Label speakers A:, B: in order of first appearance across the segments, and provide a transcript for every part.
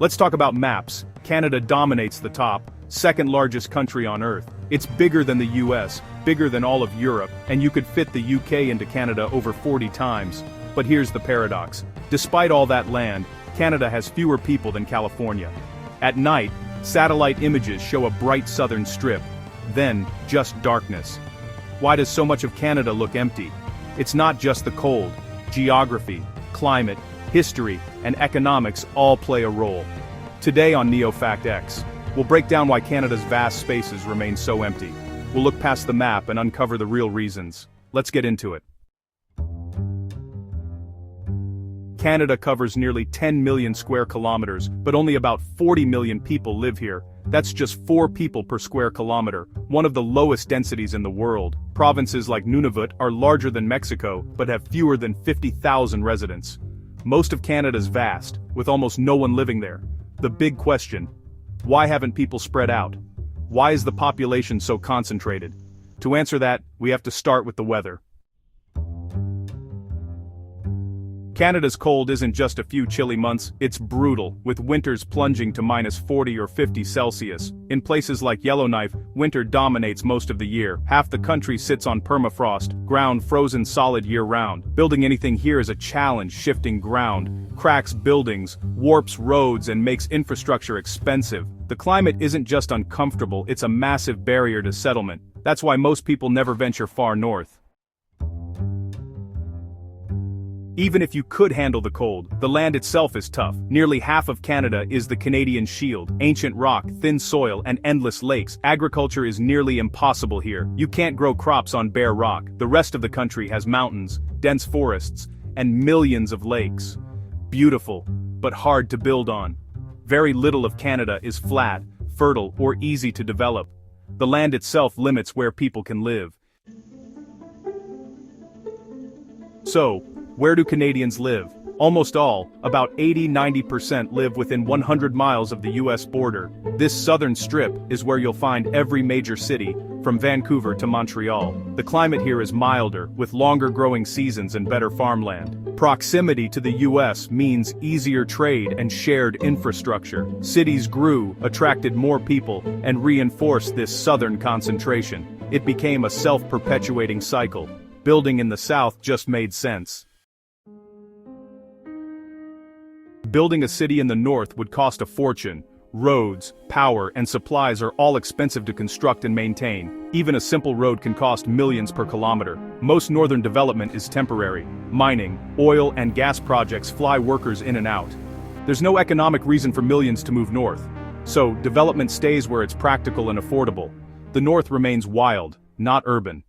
A: Let's talk about maps. Canada dominates the top, second largest country on Earth. It's bigger than the US, bigger than all of Europe, and you could fit the UK into Canada over 40 times. But here's the paradox. Despite all that land, Canada has fewer people than California. At night, satellite images show a bright southern strip, then just darkness. Why does so much of Canada look empty? It's not just the cold. Geography, climate, history, and economics all play a role. Today on NeoFactX, we'll break down why Canada's vast spaces remain so empty. We'll look past the map and uncover the real reasons. Let's get into it. Canada covers nearly 10 million square kilometers, but only about 40 million people live here. That's just 4 people per square kilometer, one of the lowest densities in the world. Provinces like Nunavut are larger than Mexico, but have fewer than 50,000 residents. Most of Canada's vast, with almost no one living there. The big question: why haven't people spread out? Why is the population so concentrated? To answer that, we have to start with the weather. Canada's cold isn't just a few chilly months, it's brutal, with winters plunging to minus 40 or 50 Celsius. In places like Yellowknife, winter dominates most of the year. Half the country sits on permafrost, ground frozen solid year-round. Building anything here is a challenge. Shifting ground cracks buildings, warps roads, and makes infrastructure expensive. The climate isn't just uncomfortable, it's a massive barrier to settlement. That's why most people never venture far north. Even if you could handle the cold, the land itself is tough. Nearly half of Canada is the Canadian Shield. Ancient rock, thin soil, and endless lakes. Agriculture is nearly impossible here. You can't grow crops on bare rock. The rest of the country has mountains, dense forests, and millions of lakes. Beautiful, but hard to build on. Very little of Canada is flat, fertile, or easy to develop. The land itself limits where people can live. So, where do Canadians live? Almost all, about 80–90%, live within 100 miles of the US border. This southern strip is where you'll find every major city, from Vancouver to Montreal. The climate here is milder, with longer growing seasons and better farmland. Proximity to the US means easier trade and shared infrastructure. Cities grew, attracted more people, and reinforced this southern concentration. It became a self-perpetuating cycle. Building in the south just made sense. Building a city in the north would cost a fortune. Roads, power, and supplies are all expensive to construct and maintain. Even a simple road can cost millions per kilometer. Most northern development is temporary. Mining, oil, and gas projects fly workers in and out. There's no economic reason for millions to move north. So, development stays where it's practical and affordable. The north remains wild, not urban.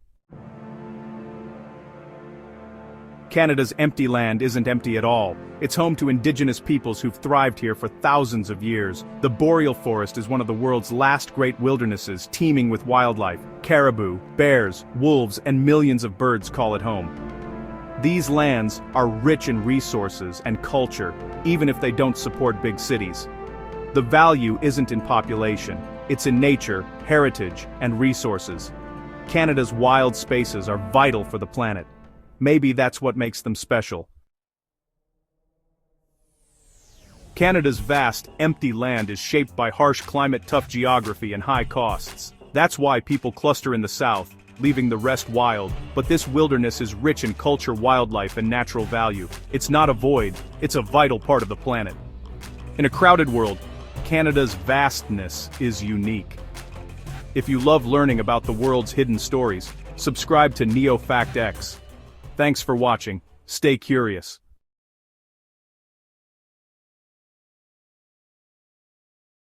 A: Canada's empty land isn't empty at all. It's home to indigenous peoples who've thrived here for thousands of years. The boreal forest is one of the world's last great wildernesses, teeming with wildlife. Caribou, bears, wolves, and millions of birds call it home. These lands are rich in resources and culture, even if they don't support big cities. The value isn't in population, it's in nature, heritage, and resources. Canada's wild spaces are vital for the planet. Maybe that's what makes them special. Canada's vast, empty land is shaped by harsh climate, tough geography, and high costs. That's why people cluster in the south, leaving the rest wild. But this wilderness is rich in culture, wildlife, and natural value. It's not a void, it's a vital part of the planet. In a crowded world, Canada's vastness is unique. If you love learning about the world's hidden stories, subscribe to NeoFactX. Thanks for watching. Stay curious.